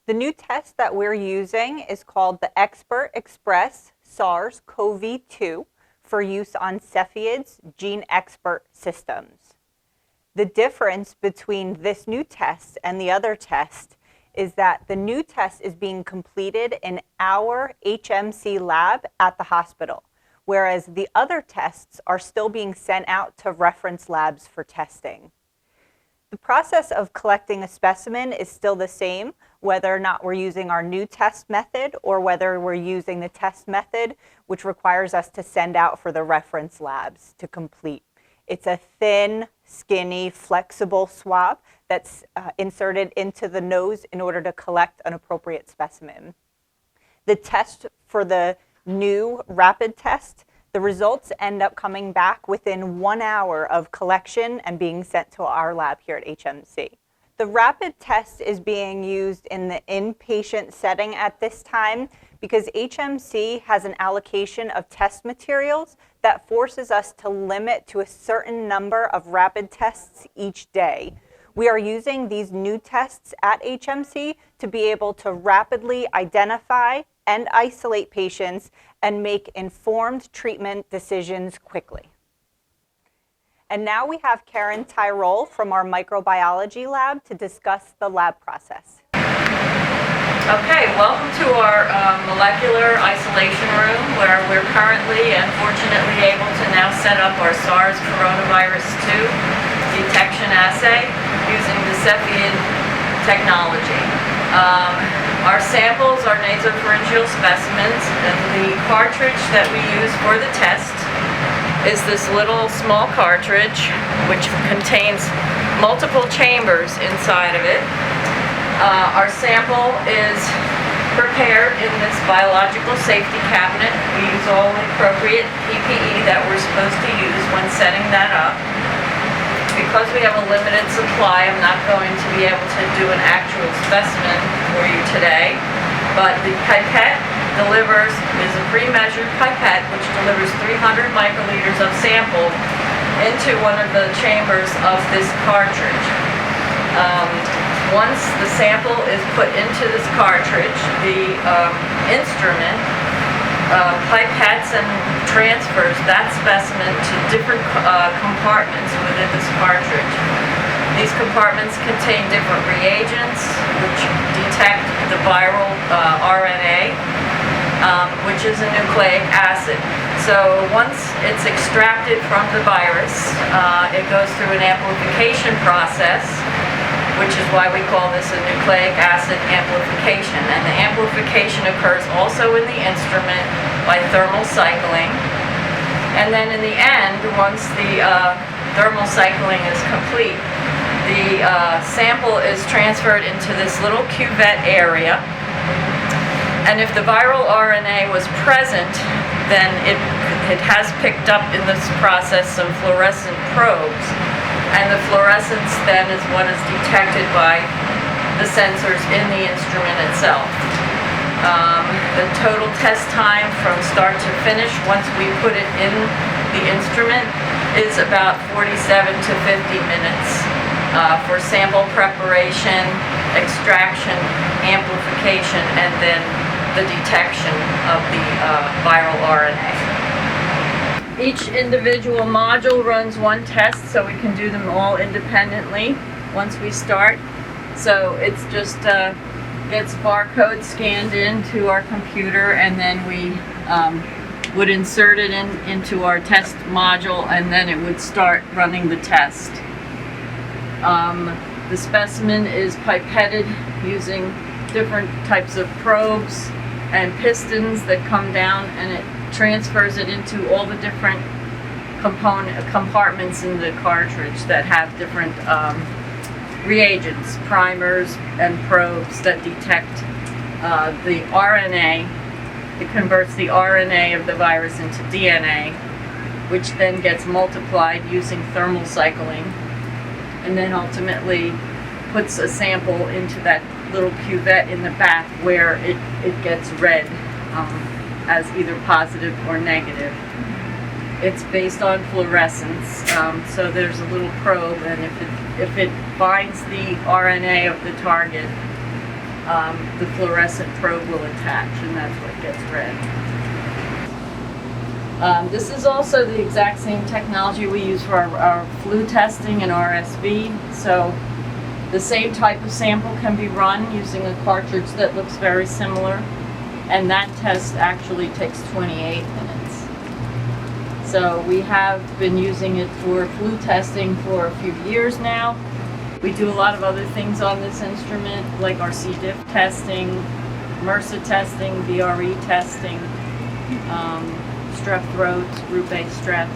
The new test that we're using is called the Xpert Xpress SARS-CoV-2 for use on Cepheid's GeneXpert systems. The difference between this new test and the other test is that the new test is being completed in our HMC lab at the hospital, whereas the other tests are still being sent out to reference labs for testing. The process of collecting a specimen is still the same, whether or not we're using our new test method or whether we're using the test method, which requires us to send out for the reference labs to complete. It's a thin, skinny, flexible swab that's inserted into the nose in order to collect an appropriate specimen. The test for the new rapid test, the results end up coming back within 1 hour of collection and being sent to our lab here at HMC. The rapid test is being used in the inpatient setting at this time because HMC has an allocation of test materials that forces us to limit to a certain number of rapid tests each day. We are using these new tests at HMC to be able to rapidly identify and isolate patients and make informed treatment decisions quickly. And now we have Karen Tyrol from our microbiology lab to discuss the lab process. Okay, welcome to our molecular isolation room where we're currently and fortunately able to now set up our SARS coronavirus 2 detection assay using the Cepheid technology. Our samples are nasopharyngeal specimens, and the cartridge that we use for the test is this little small cartridge which contains multiple chambers inside of it. Our sample is prepared in this biological safety cabinet. We use all the appropriate PPE that we're supposed to use when setting that up. Because we have a limited supply, I'm not going to be able to do an actual specimen for you today, but the pipette is a pre-measured pipette which delivers 300 microliters of sample into one of the chambers of this cartridge. Once the sample is put into this cartridge, the instrument pipettes and transfers that specimen to different compartments within this cartridge. These compartments contain different reagents which detect the viral RNA, which is a nucleic acid. So once it's extracted from the virus, it goes through an amplification process, which is why we call this a nucleic acid amplification. And the amplification occurs also in the instrument by thermal cycling. And then in the end, once the thermal cycling is complete, the sample is transferred into this little cuvette area. And if the viral RNA was present, then it has picked up in this process some fluorescent probes. And the fluorescence then is what is detected by the sensors in the instrument itself. The total test time from start to finish, once we put it in the instrument, is about 47 to 50 minutes for sample preparation, extraction, amplification, and then the detection of the viral RNA. Each individual module runs one test, so we can do them all independently once we start. So it's just gets barcode scanned into our computer, and then we would insert it into our test module, and then it would start running the test. The specimen is pipetted using different types of probes and pistons that come down, and it transfers it into all the different compartments in the cartridge that have different reagents, primers, and probes that detect the RNA. It converts the RNA of the virus into DNA, which then gets multiplied using thermal cycling, and then ultimately puts a sample into that little cuvette in the back where it gets read as either positive or negative. It's based on fluorescence, so there's a little probe, and if it binds the RNA of the target, the fluorescent probe will attach, and that's what gets read. This is also the exact same technology we use for our flu testing and RSV. So the same type of sample can be run using a cartridge that looks very similar, and that test actually takes 28 minutes. So we have been using it for flu testing for a few years now. We do a lot of other things on this instrument, like our C. diff testing, MRSA testing, VRE testing, strep throat, group A strep.